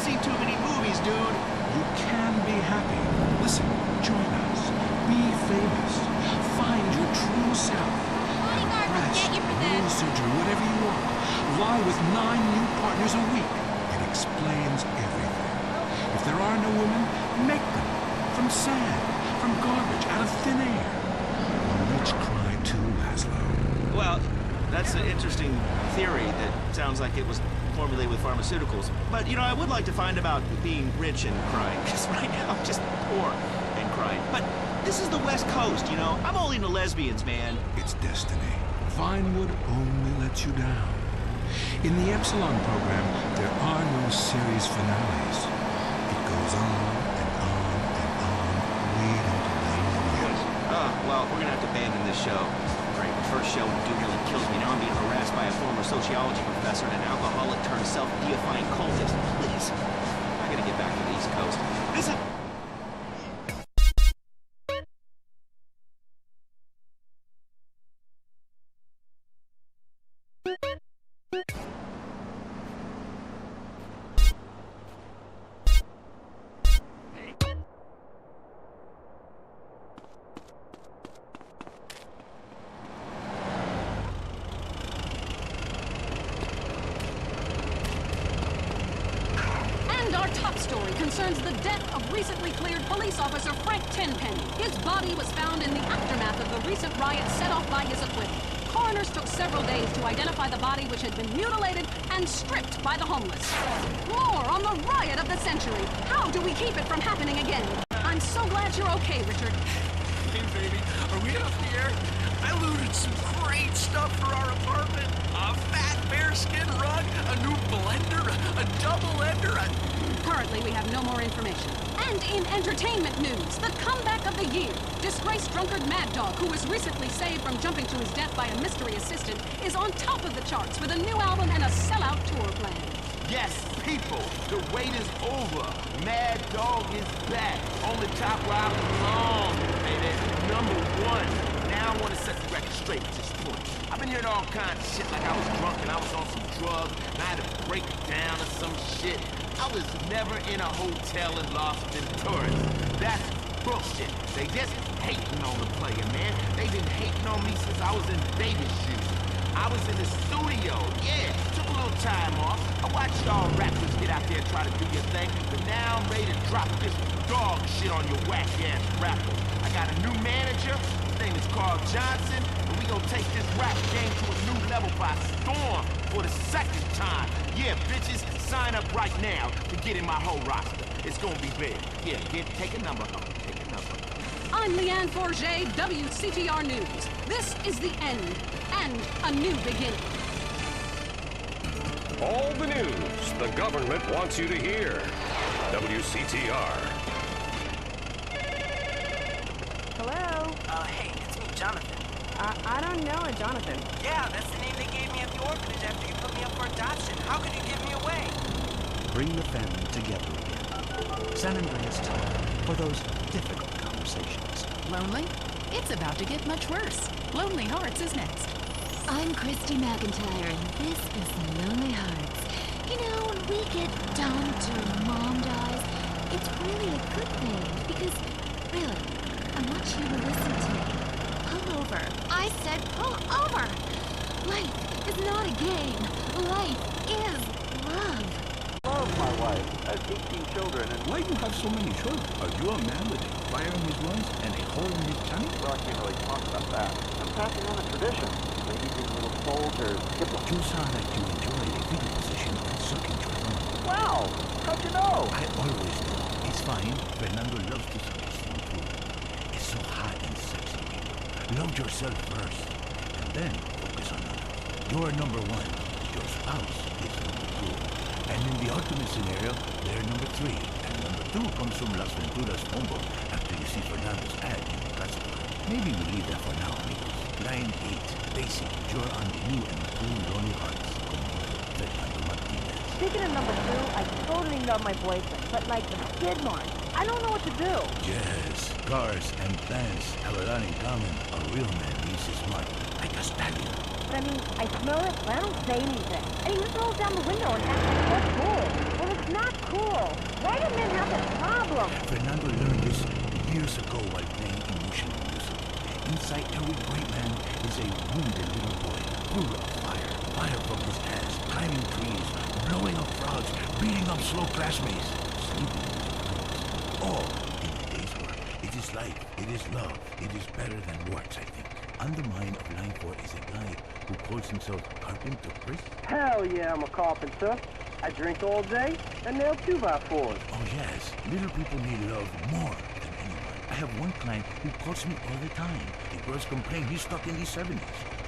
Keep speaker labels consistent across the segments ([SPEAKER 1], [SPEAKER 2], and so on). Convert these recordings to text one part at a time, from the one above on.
[SPEAKER 1] seen too many movies, dude.
[SPEAKER 2] You can be happy. Listen, join us. Be famous. Find your true self.
[SPEAKER 3] Bodyguard will
[SPEAKER 2] Breast,
[SPEAKER 3] get you for this.
[SPEAKER 2] neurosurgery, whatever you want. Lie with 9 new partners a week. It explains everything. If there are no women, make them. From sand, from garbage, out of thin air. The rich cry too, Laszlo.
[SPEAKER 1] Well, that's an interesting theory that sounds like it was formulated with pharmaceuticals. But, you know, I would like to find about being rich and crying, because right now I'm just poor and crying. But this is the West Coast, you know? I'm only into lesbians, man.
[SPEAKER 2] It's destiny. Vinewood only lets you down. In the Epsilon program, there are no series finales. It goes on and on and on, leading to the end.
[SPEAKER 1] Well, we're gonna have to abandon this show. Great, the first show, dude nearly kills me. Now I'm being harassed by a former sociology professor and an alcoholic turned self-deifying cultist. Please, I gotta get back to the East Coast. This is...
[SPEAKER 4] Our top story concerns the death of recently cleared police officer Frank Tenpenny. His body was found in the aftermath of the recent riot set off by his acquittal. Coroners took several days to identify the body, which had been mutilated and stripped by the homeless. More on the riot of the century. How do we keep it from happening again? I'm so glad you're okay, Richard.
[SPEAKER 5] Hey, baby, are we off the air? I looted some great stuff for our apartment. A fat bearskin rug, a new blender, a double-ender,
[SPEAKER 4] Currently, we have no more information. And in entertainment news, the comeback of the year. Disgraced drunkard Mad Dog, who was recently saved from jumping to his death by a mystery assistant, is on top of the charts with a new album and a sellout tour plan.
[SPEAKER 6] Yes, people, the wait is over. Mad Dog is back on the top where I belong, baby. #1. Now I want to set the record straight at this point. I've been hearing all kinds of shit like I was drunk and I was on some drugs and I had to break it down or some shit. I was never in a hotel in Las Venturas. That's bullshit. They just hating on the player, man. They've been hating on me since I was in baby shoes. I was in the studio, yeah, took a little time off. I watched y'all rappers get out there and try to do your thing, but now I'm ready to drop this dog shit on your whack-ass rappers. I got a new manager, his name is Carl Johnson, and we gonna take this rap game to a new level by storm for the second time. Yeah, bitches, sign up right now to get in my whole roster. It's gonna be big. Yeah, take a number, take a number.
[SPEAKER 4] I'm Leanne Forget, WCTR News. This is the end, and a new beginning.
[SPEAKER 7] All the news the government wants you to hear. WCTR.
[SPEAKER 8] Hello?
[SPEAKER 9] Hey, it's me, Jonathan.
[SPEAKER 8] I don't know a Jonathan.
[SPEAKER 9] Yeah, that's the name they gave me at the orphanage after you put me up for adoption. How could you give me away?
[SPEAKER 10] Bring the family together again. San Andreas time for those difficult conversations.
[SPEAKER 11] Lonely? It's about to get much worse. Lonely Hearts is next.
[SPEAKER 12] I'm Christy McIntyre, and this is Lonely Hearts. You know, when we get down to Mom dies, it's really a good thing, because, really, I want you to listen to me. Pull over. I said pull over! Life is not a game. Life is love.
[SPEAKER 13] Love my wife. I have 18 children and...
[SPEAKER 14] Why do you have so many children? Are you a man with a fire in his lungs and a hole in his tummy?
[SPEAKER 13] Well, I can't really talk about that. I'm passing on a tradition. Maybe these little soldiers...
[SPEAKER 10] You saw that you enjoy a fetal position and sucking your thumb.
[SPEAKER 13] Wow! How'd you know?
[SPEAKER 10] I always do. It's fine. Fernando loves to suck his thumb too. It's so hot and sexy. Love yourself first, and then focus on others. You're number 1. Your spouse is number 2. And in the ultimate scenario, they're number 3. And number 2 comes from Las Venturas Pombo after you see Fernando's ad in the classified. Maybe we leave that for now, amigos. Line 8, basic. You're on the new and improved Lonely Hearts. Fernando Martinez.
[SPEAKER 8] Speaking of number 2, I totally love my boyfriend, but like the skid mark, I don't know what to do.
[SPEAKER 10] Yes, cars and plants have a lot in common. A real man needs his mark, like a stallion.
[SPEAKER 8] But I mean, I smell it, but I don't say anything. And he just rolls down the window and acts like that's cool. Well, it's not cool. do men have that problem?
[SPEAKER 10] Fernando learned this years ago while playing emotional music. Inside every great man is a wounded little boy, full of fire. Fire from his hands, climbing trees, blowing up frogs, beating up slow classmates, sleeping with friends. All in the day's work. It is life, it is love, it is better than words, I think. On the mind of Line 4 is a guy who calls himself Carpenter Chris.
[SPEAKER 13] Hell yeah, I'm a carpenter. I drink all day and nail 2x4s.
[SPEAKER 10] Oh yes, little people need love more than anyone. I have one client who calls me all the time. The girls complain he's stuck in the 70s.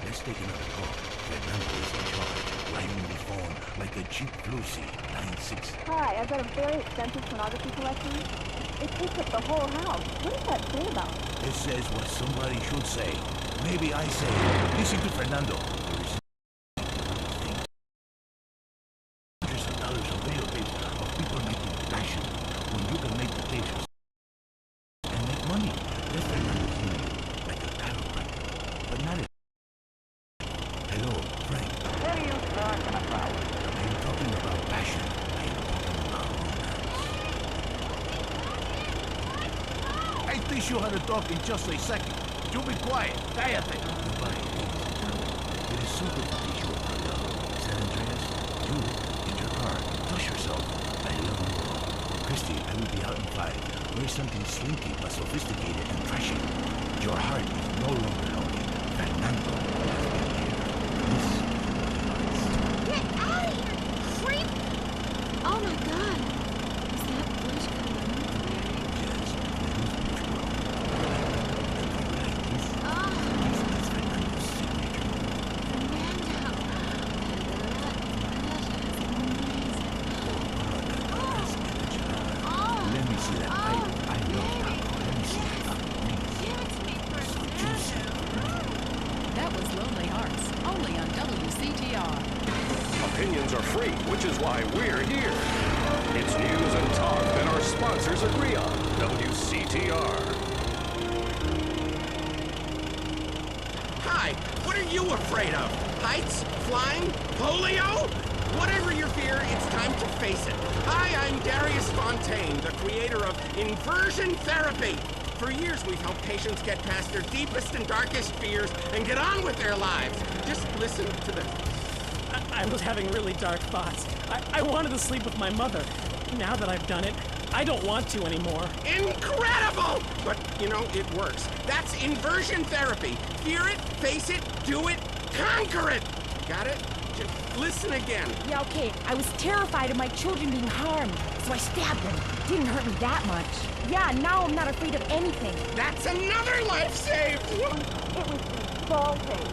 [SPEAKER 10] Let's take another call. Fernando is in charge, riding the phone like a cheap Lucy, line 6.
[SPEAKER 8] Hi, I've got a very expensive pornography collection. It takes up the whole house. What does that say about it?
[SPEAKER 10] It says what somebody should say. Maybe I say, listen to Fernando. There is hundreds of dollars on videotapes of people making passion when you can make the tapes and make money. Let Fernando hear you like a chiropractor, but not a... Hello, Frank.
[SPEAKER 13] What are you talking about?
[SPEAKER 10] I am talking about passion. I am talking about romance. I teach you how to talk in just a second. You be quiet. Cállate. Goodbye, ladies and gentlemen. It is so good to teach you about love. San Andreas, you, in your car, touch yourself. I love you all. Christy, I will be out in 5. Wear something slinky but sophisticated and trashy. Your heart is no longer lonely. Fernando has been here. This is
[SPEAKER 12] Get out of here, creep! Oh my god. Is that bush cologne?
[SPEAKER 10] yes, that is bush cologne.
[SPEAKER 12] Oh,
[SPEAKER 10] This is Fernando's signature. Let me see that pipe. I love taco. Let me see that please. So juicy.
[SPEAKER 11] That was Lonely Hearts, only on WCTR.
[SPEAKER 7] Opinions are free, which is why we're here. It's news and talk that our sponsors agree on. WCTR.
[SPEAKER 3] Hi, what are you afraid of? Heights? Flying? Polio? Whatever your fear, it's time to face it. Hi, I'm Darius Fontaine, the creator of inversion therapy. For years, we've helped patients get past their deepest and darkest fears and get on with their lives. Just listen to this.
[SPEAKER 15] I was having really dark thoughts. I wanted to sleep with my mother. Now that I've done it, I don't want to anymore.
[SPEAKER 3] Incredible! But, you know, it works. That's inversion therapy. Fear it, face it, do it, conquer it! Got it? Just listen again.
[SPEAKER 8] Yeah, okay. I was terrified of my children being harmed, so I stabbed them. Didn't hurt me that much. Yeah, now I'm not afraid of anything.
[SPEAKER 3] That's another life saved!
[SPEAKER 8] It was insulting.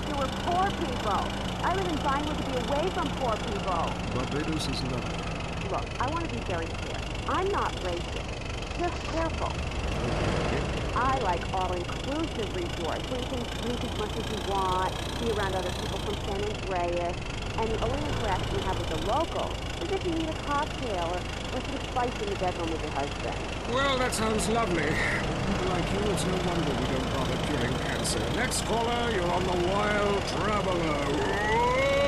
[SPEAKER 8] There were poor people. I live in Vinewood to be away from poor people.
[SPEAKER 2] Barbados is lovely.
[SPEAKER 8] Look, I want to be very clear. I'm not racist. Just careful. I like all-inclusive resorts where you can drink as much as you want, be around other people from San Andreas, and the only interaction you have with the locals is if you need a cocktail or some spice in the bedroom with your husband.
[SPEAKER 2] Well, that sounds lovely. With people like you, it's no wonder we don't bother curing cancer. Next caller, you're on the Wild Traveler.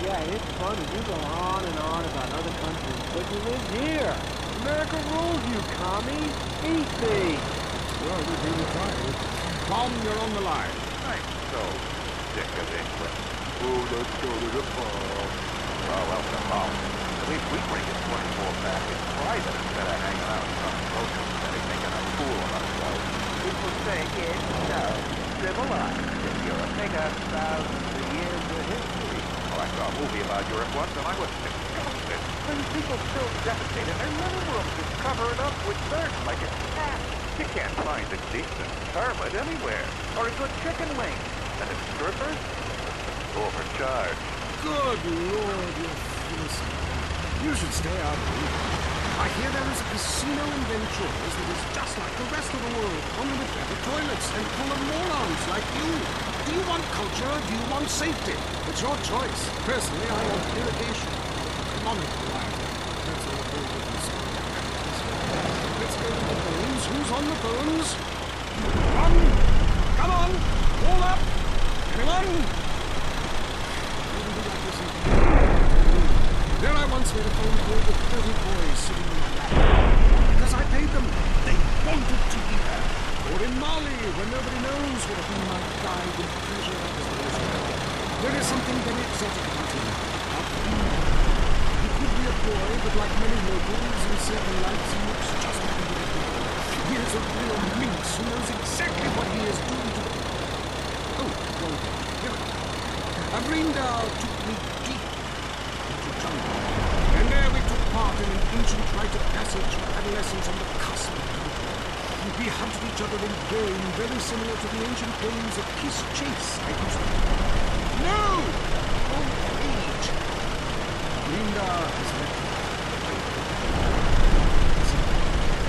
[SPEAKER 13] Yeah, it's fun as you go on and on about other countries, but you live here. America rules you, commie. Easy.
[SPEAKER 2] Well, we've been trying. Tom, you're on the line.
[SPEAKER 16] I'm so sick of England. Oh, let's go to the pub. Oh, welcome home. At least we bring it 24 back in private instead of hanging out in some social setting making a fool of ourselves. People think it's so civilized. If you're a bigger thousands of years of history. Oh, I saw a movie about Europe once and I was disgusted. These people still defecate in their living rooms and cover it up with dirt like it's cat. You can't find a decent toilet anywhere. Or a good chicken wing. And the strippers? Overcharged.
[SPEAKER 2] Good Lord, you're innocent. You should stay out of it. I hear there is a casino in Venturas that is just like the rest of the world, only with better toilets and full of morons like you. Do you want culture? Do you want safety? It's your choice. Personally, I want irrigation. Economical life. That's all the world is. Let's go to the phones. Who's on the phones? Come on! All up! Anyone? There I once made a phone call with 30 boys sitting when nobody knows what a thing might guide and pleasure others. There is something very exotic about him. He could be a boy, but like many locals in certain lights, he looks just like a little boy. He is a real minx who knows exactly what he is doing to the... Oh, well, here it is. Avrinda took me deep into jungle, and there we took part in an ancient rite of passage for adolescents on the cusp of puberty. We hunted each other in game very similar to the ancient games of kiss chase I used to play. No! Old age! Avrinda has left me.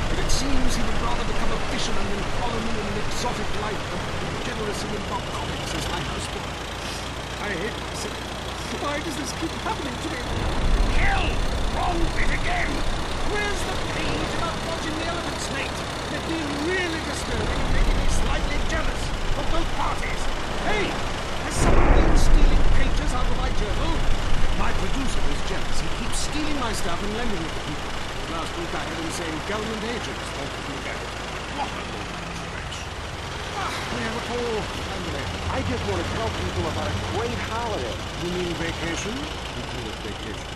[SPEAKER 2] But it seems he would rather become a fisherman than follow me in an exotic life than be generous in narcotics as my houseboy. I hate myself. Why does this keep happening to me?
[SPEAKER 10] Kill! Wrong bit again!
[SPEAKER 2] Where's the page about watching the elephants, mate? They've been really disturbing and making me slightly jealous of both parties. Hey! Has someone been stealing pages out of my journal? My producer is jealous. He keeps stealing my stuff and lending it to people. Last week I had him saying government agents won't look at it. What a stretch. We have a call.
[SPEAKER 13] I just want to tell people about a great holiday.
[SPEAKER 2] You mean vacation? We call it vacation.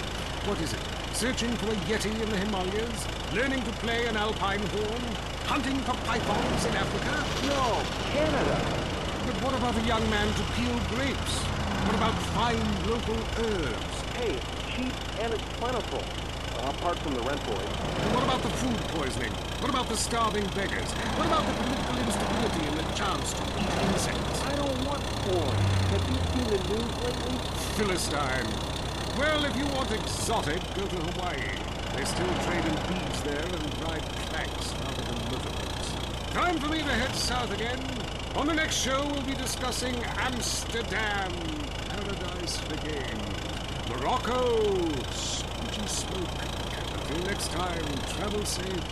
[SPEAKER 2] What is it? Searching for a yeti in the Himalayas? Learning to play an alpine horn? Hunting for pythons in Africa?
[SPEAKER 13] No, Canada.
[SPEAKER 2] But what about a young man to peel grapes? What about fine local herbs?
[SPEAKER 13] Hey, it's cheap and it's plentiful. Apart from the rent boys.
[SPEAKER 2] And what about the food poisoning? What about the starving beggars? What about the political instability and the chance to eat insects?
[SPEAKER 13] I don't want porn. Have you seen the news lately?
[SPEAKER 2] Philistine. Well, if you want exotic, go to Hawaii. They still trade in beads there and ride planks rather than motorboats. Time for me to head south again. On the next show, we'll be discussing Amsterdam, paradise for games. Morocco, squidgy smoke. Until next time, travel safe.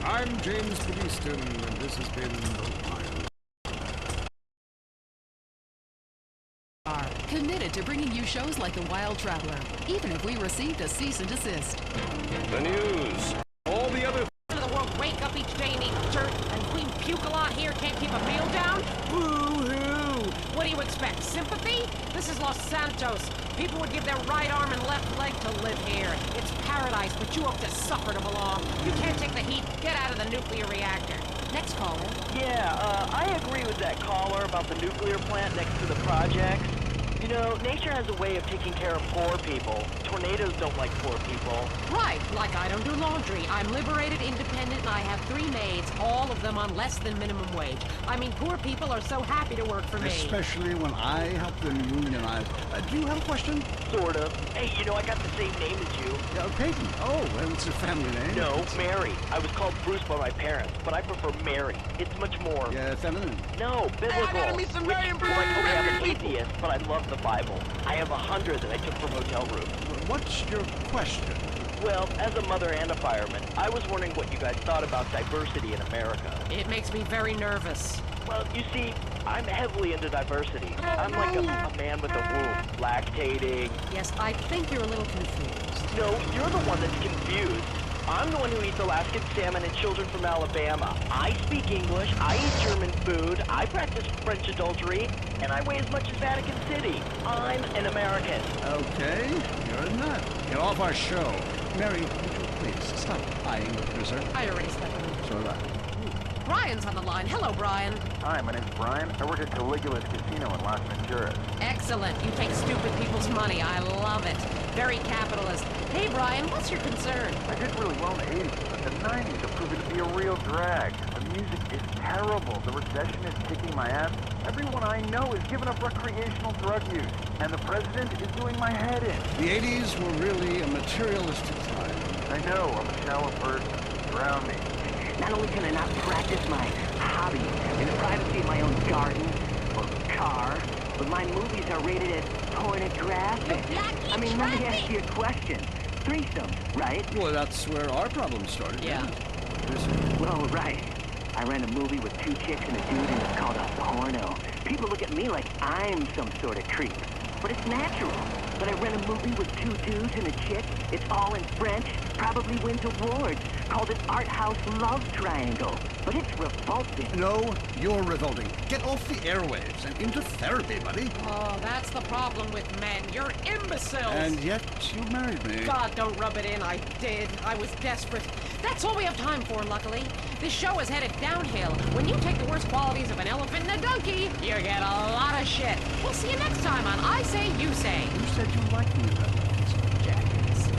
[SPEAKER 2] I'm James Policeton, and this has been The Wild.
[SPEAKER 11] Committed to bringing you shows like The Wild Traveler, even if we received a cease and desist.
[SPEAKER 7] The news. All the other...
[SPEAKER 17] The world wake up each day and eat dirt, and Queen Puke-a-Lot here can't keep a meal down? Boo-hoo! What do you expect, sympathy? This is Los Santos. People would give their right arm and left leg to live here. It's paradise, but you have to suffer to belong. You can't take the heat. Get out of the nuclear reactor.
[SPEAKER 11] Next caller.
[SPEAKER 18] Yeah, I agree with that caller about the nuclear plant next to the project. You know, nature has a way of taking care of poor people. Tornadoes don't like poor people.
[SPEAKER 17] Right, like I don't do laundry. I'm liberated, independent, and I have 3 maids, all of them on less than minimum wage. I mean, poor people are so happy to work for me.
[SPEAKER 19] Especially when I help them unionize. Do you have a question?
[SPEAKER 18] Sort of. Hey, you know, I got the same name as you.
[SPEAKER 19] Peyton. Oh, well, it's a family name.
[SPEAKER 18] No, Mary. I was called Bruce by my parents, but I prefer Mary. It's much more...
[SPEAKER 19] Yeah, feminine.
[SPEAKER 18] No, biblical.
[SPEAKER 13] Hey, I gotta meet some Mary and Bruce.
[SPEAKER 18] Like, okay, I'm an atheist, but I love the Bible. I have 100 that I took from hotel rooms.
[SPEAKER 19] What's your question?
[SPEAKER 18] Well, as a mother and a fireman, I was wondering what you guys thought about diversity in America.
[SPEAKER 17] It makes me very nervous.
[SPEAKER 18] Well, you see, I'm heavily into diversity. I'm like a man with a womb, lactating.
[SPEAKER 17] Yes, I think you're a little confused.
[SPEAKER 18] No, you're the one that's confused. I'm the one who eats Alaskan salmon and children from Alabama. I speak English, I eat German food, I practice French adultery, and I weigh as much as Vatican City. I'm an American.
[SPEAKER 19] Okay, you're a nut. Get off our show. Mary, would you please stop eyeing the cruiser?
[SPEAKER 17] I already stepped in.
[SPEAKER 19] So did I.
[SPEAKER 17] Brian's on the line. Hello, Brian.
[SPEAKER 16] Hi, my name's Brian. I work at Caligula's Casino in Las Venturas.
[SPEAKER 17] Excellent. You take stupid people's money. I love it. Very capitalist. Hey, Brian, what's your concern?
[SPEAKER 16] I did really well in the 80s, but the 90s have proven to be a real drag. The music is terrible. The recession is kicking my ass. Everyone I know is giving up recreational drug use, and the president is doing my head in.
[SPEAKER 19] The 80s were really a materialistic time.
[SPEAKER 16] I know. I'm a shallow person. Drown me.
[SPEAKER 20] Not only can I not practice my hobby in the privacy of my own garden or car, but my movies are rated as pornographic. I mean, let me ask you a question. Threesomes, right?
[SPEAKER 19] Well, that's where our problem started.
[SPEAKER 20] Yeah. Well, right. I ran a movie with 2 chicks and a dude, and it's called a porno. People look at me like I'm some sort of creep. But it's natural. but I rent a movie with 2 dudes and a chick. It's all in French, probably wins awards. Called an art house love triangle. But it's revolting.
[SPEAKER 19] No, you're revolting. Get off the airwaves and into therapy, buddy.
[SPEAKER 17] Oh, that's the problem with men. You're imbeciles.
[SPEAKER 19] And yet you married me.
[SPEAKER 17] God, don't rub it in. I did. I was desperate. That's all we have time for, luckily. This show is headed downhill. When you take the worst qualities of an elephant and a donkey, you get a lot of shit. We'll see you next time on I Say, You Say.
[SPEAKER 19] You said you liked me better.
[SPEAKER 17] Jackass.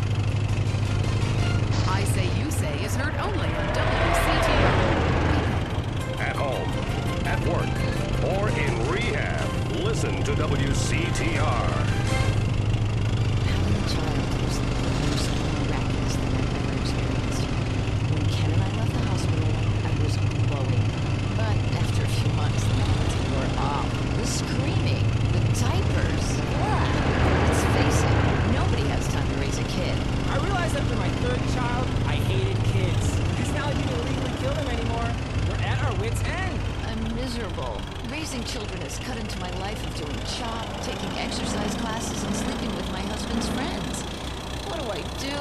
[SPEAKER 11] I Say You Say is heard only on WCTR.
[SPEAKER 7] At home, at work, or in rehab, listen to WCTR.
[SPEAKER 12] Having a child was the most miraculous thing I've ever experienced. When Ken and I left the hospital, I was glowing. But after a few months, the meds wore off. The screaming, the diapers. Ugh. Let's face it, nobody has time to raise a kid.
[SPEAKER 15] I realized after my 3rd child, I hated kids. Because now I didn't legally kill them anymore. We're at our wits' end.
[SPEAKER 12] I'm miserable. Raising children has cut into my life of doing chop, taking exercise classes, and sleeping with my husband's friends. What do I do?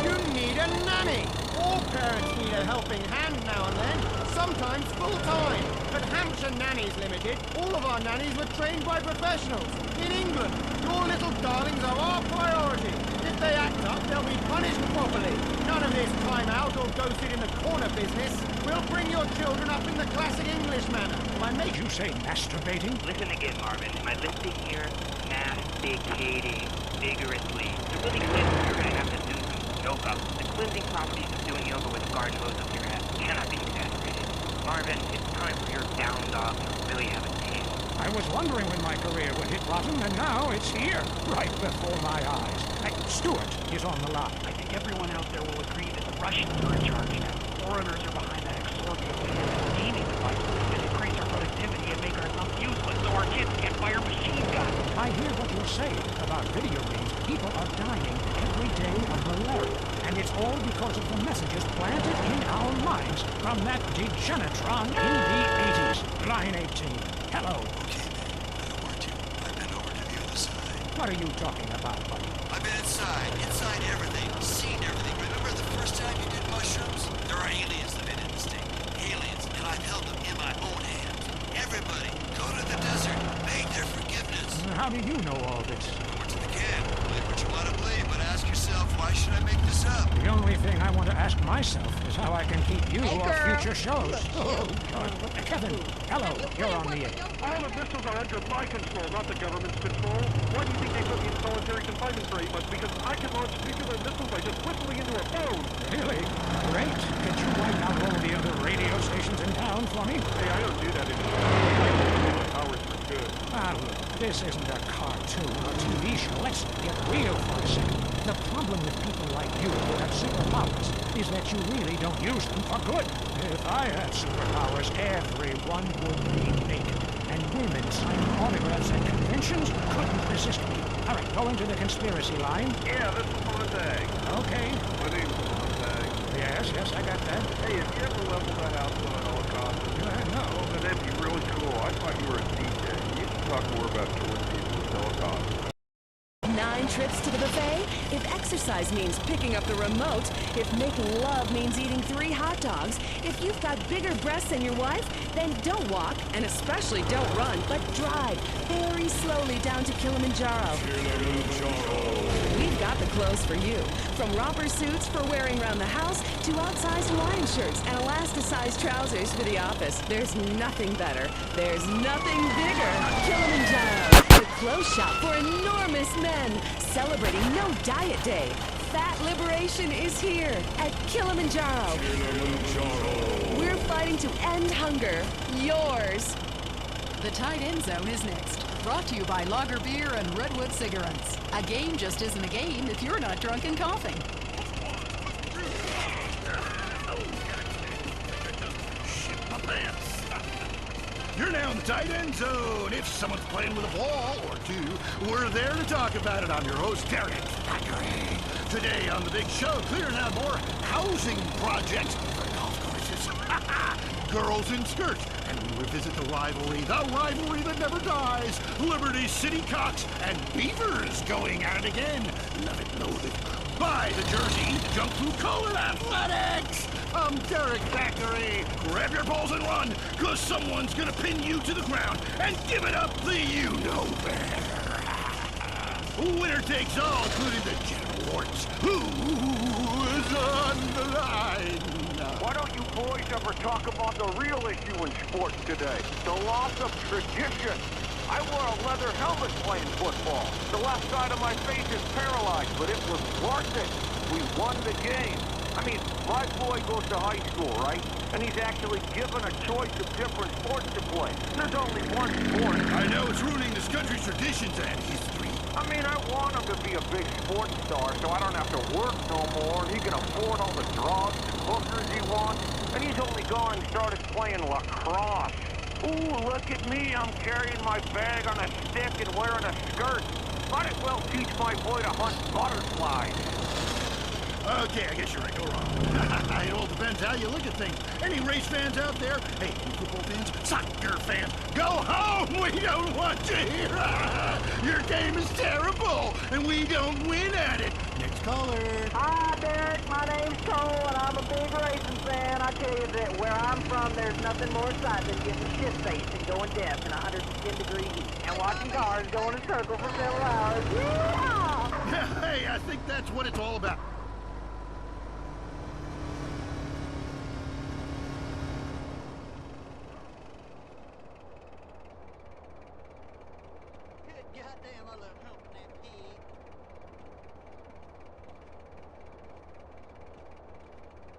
[SPEAKER 13] You need a nanny. All parents need a helping hand now and then, sometimes full-time. At Hampshire Nannies Limited, all of our nannies were trained by professionals. In England, your little darlings are our priority. If they act up, they'll be punished properly. None of this time out or go sit in the corner business. We'll bring your children up in the classic English manner.
[SPEAKER 2] Why made you say masturbating?
[SPEAKER 18] Listen again, Marvin. Am I listening here? Masticating vigorously. To really cleanse, you're going to have to do some yoga. The cleansing properties of doing yoga with a garden hose up your ass cannot be exaggerated. Marvin, it's time for your down dog to really have a taste.
[SPEAKER 2] I was wondering when my career would hit bottom, and now it's here, right before my eyes. Stuart is on the line.
[SPEAKER 18] I think everyone out there will agree that the Russians are in charge now. Foreigners are behind that exorbitant steaming device that increase our productivity and make our thumbs useless so our kids can't fire machine guns.
[SPEAKER 2] I hear what you're saying about video games. People are dying every day of malaria, and it's all because of the messages planted in our minds from that degenitron in the 80s. Line 18. Hello.
[SPEAKER 21] Okay, man. I warned you. I've been over to the other side.
[SPEAKER 2] What are you talking about, buddy?
[SPEAKER 21] I've been inside everything, seen everything. Remember the first time you did mushrooms? There are aliens living in this thing. Aliens, and I've held them in my own hands. Everybody, go to the desert, beg their forgiveness.
[SPEAKER 2] How do you know all this?
[SPEAKER 21] I went to the camp. Believe what you want to believe, but ask yourself, why should I make this up?
[SPEAKER 2] The only thing I want to ask myself is how I can keep you off future shows. Oh, God. Kevin, hello, you're on the air.
[SPEAKER 16] All the missiles are under my control, not the government's control. Why do you think they put me in solitary confinement for 8 months? Because I can launch nuclear missiles by just whistling into a phone.
[SPEAKER 2] Really? Great. Could you wipe out all the other radio stations in town for me?
[SPEAKER 16] Hey, I don't do that anymore. I can my powers for good.
[SPEAKER 2] Ah, look, this isn't a cartoon or TV show. Let's get real for a second. The problem with people like you who have superpowers is that you really don't use them for good. If I had superpowers, everyone would be naked. And women signing autographs at conventions couldn't resist me. All right, go into the conspiracy line.
[SPEAKER 16] Yeah, this is Montag.
[SPEAKER 2] Okay.
[SPEAKER 16] My name's Montag.
[SPEAKER 2] Yes, I got that.
[SPEAKER 16] Hey, have you ever leveled that house on a helicopter?
[SPEAKER 2] No.
[SPEAKER 16] Well, that'd be really cool. I thought you were a DJ. You should talk more about killing people with helicopters.
[SPEAKER 22] 9 trips to the buffet? If exercise means picking up the remote, if making love means eating 3 hot dogs, if you've got bigger breasts than your wife, then don't walk, and especially don't run, but drive very slowly down to Kilimanjaro. We've got the clothes for you. From romper suits for wearing around the house to outsized Hawaiian shirts and elasticized trousers for the office. There's nothing better. There's nothing bigger. Kilimanjaro. The clothes shop for enormous men, celebrating No Diet Day. Fat liberation is here at Kilimanjaro. We're fighting to end hunger. Yours.
[SPEAKER 11] The Tight End Zone is next. Brought to you by Lager Beer and Redwood Cigarettes. A game just isn't a game if you're not drunk and coughing.
[SPEAKER 10] You're now in the tight end zone. If someone's playing with a ball or two, we're there to talk about it. I'm your host, Derek Thackeray. Today on the big show, clearing out more housing projects for golf courses. Girls in skirts
[SPEAKER 19] and we revisit the rivalry that never dies. Liberty City Cocks and Beavers going at it again. Love it, loathe it. Buy the jersey, jump through Color Athletics. I'm Derek Thackeray. Grab your balls and run, cause someone's gonna pin you to the ground and give it up the you-know-bear. Winner takes all, including the General Warts. Who's on the line?
[SPEAKER 16] Why don't you boys ever talk about the real issue in sports today? The loss of tradition. I wore a leather helmet playing football. The left side of my face is paralyzed, but it was worth it. We won the game. I mean, my boy goes to high school, right? And he's actually given a choice of different sports to play. There's only one sport.
[SPEAKER 19] I know it's ruining this country's traditions and history.
[SPEAKER 16] I mean, I want him to be a big sports star so I don't have to work no more, and he can afford all the drugs and hookers he wants. And he's only gone and started playing lacrosse. Ooh, look at me. I'm carrying my bag on a stick and wearing a skirt. Might as well teach my boy to hunt butterflies.
[SPEAKER 19] Okay, I guess you're right. Go wrong. It all depends how you look at things. Any race fans out there? Hey, football fans? Soccer fans? Go home! We don't want you here! Your game is terrible, and we don't win at it. Next caller.
[SPEAKER 20] Hi, Derek. My name's Cole, and I'm a big racing fan. I tell you that where I'm from, there's nothing more exciting than getting shit-faced and going deaf in 110-degree heat and watching cars go in a circle for several hours. Yeah!
[SPEAKER 19] Hey, I think that's what it's all about.